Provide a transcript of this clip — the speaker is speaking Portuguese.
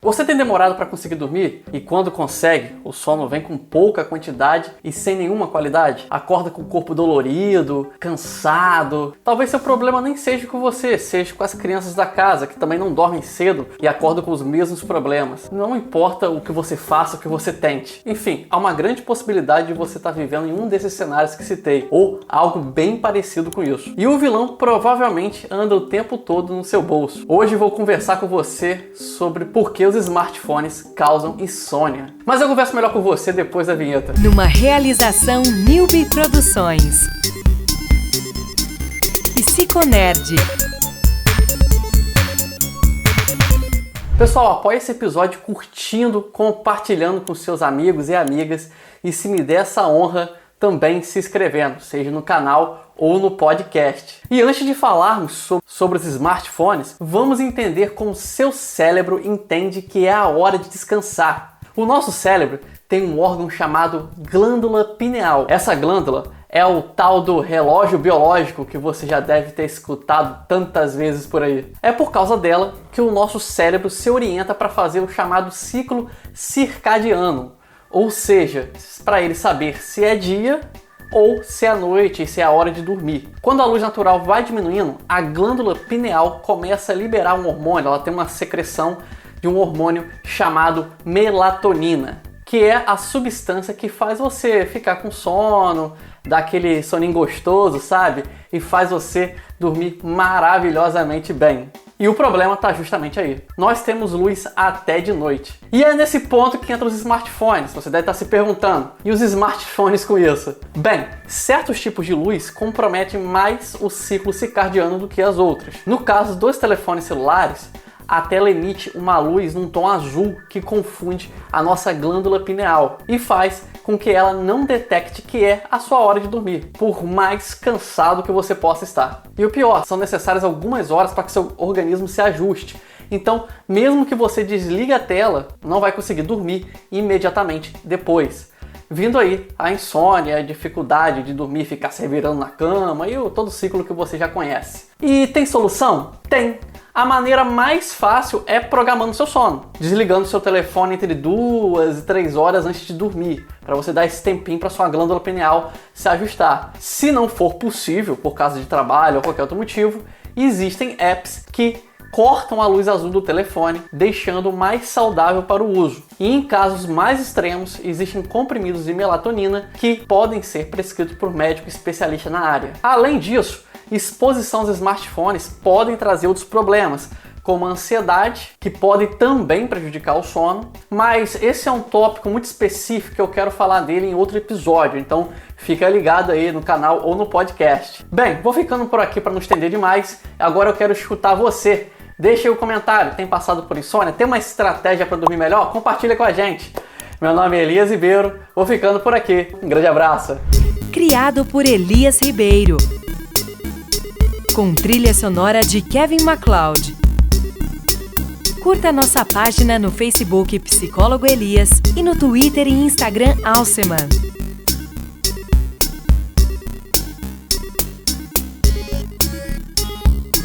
Você tem demorado para conseguir dormir? E quando consegue, o sono vem com pouca quantidade e sem nenhuma qualidade? Acorda com o corpo dolorido, cansado. Talvez seu problema nem seja com você, seja com as crianças da casa, que também não dormem cedo e acordam com os mesmos problemas. Não importa o que você faça, o que você tente. Enfim, há uma grande possibilidade de você estar vivendo em um desses cenários que citei, ou algo bem parecido com isso. E o vilão provavelmente anda o tempo todo no seu bolso. Hoje vou conversar com você sobre por que os smartphones causam insônia. Mas eu converso melhor com você depois da vinheta. Numa realização Newbie Produções. Psiconerd. Pessoal, apoie esse episódio curtindo, compartilhando com seus amigos e amigas e, se me der essa honra, também se inscrevendo, seja no canal ou no podcast. E antes de falarmos sobre os smartphones, vamos entender como seu cérebro entende que é a hora de descansar. O nosso cérebro tem um órgão chamado glândula pineal. Essa glândula é o tal do relógio biológico que você já deve ter escutado tantas vezes por aí. É por causa dela que o nosso cérebro se orienta para fazer o chamado ciclo circadiano, ou seja, para ele saber se é dia ou se é noite e se é a hora de dormir. Quando a luz natural vai diminuindo, a glândula pineal começa a liberar um hormônio, ela tem uma secreção de um hormônio chamado melatonina, que é a substância que faz você ficar com sono, dá aquele soninho gostoso, sabe? E faz você dormir maravilhosamente bem. E o problema está justamente aí. Nós temos luz até de noite. E é nesse ponto que entram os smartphones. Você deve estar se perguntando, e os smartphones com isso? Bem, certos tipos de luz comprometem mais o ciclo circadiano do que as outras. No caso dos telefones celulares, a tela emite uma luz num tom azul que confunde a nossa glândula pineal e faz com que ela não detecte que é a sua hora de dormir, por mais cansado que você possa estar. E o pior, são necessárias algumas horas para que seu organismo se ajuste. Então, mesmo que você desligue a tela, não vai conseguir dormir imediatamente depois. Vindo aí a insônia, a dificuldade de dormir, ficar se revirando na cama e todo o ciclo que você já conhece. E tem solução? Tem! A maneira mais fácil é programando seu sono, desligando seu telefone entre 2 e 3 horas antes de dormir, para você dar esse tempinho para sua glândula pineal se ajustar. Se não for possível, por causa de trabalho ou qualquer outro motivo, existem apps que cortam a luz azul do telefone, deixando mais saudável para o uso. E em casos mais extremos, existem comprimidos de melatonina que podem ser prescritos por médico especialista na área. Além disso, exposição aos smartphones podem trazer outros problemas, como a ansiedade, que pode também prejudicar o sono, mas esse é um tópico muito específico que eu quero falar dele em outro episódio, então fica ligado aí no canal ou no podcast. Bem, vou ficando por aqui para não estender demais, agora eu quero escutar você. Deixa aí o comentário, tem passado por insônia? Tem uma estratégia para dormir melhor? Compartilha com a gente. Meu nome é Elias Ribeiro, vou ficando por aqui. Um grande abraço. Criado por Elias Ribeiro. Com trilha sonora de Kevin MacLeod. Curta nossa página no Facebook Psicólogo Elias e no Twitter e Instagram Alceman.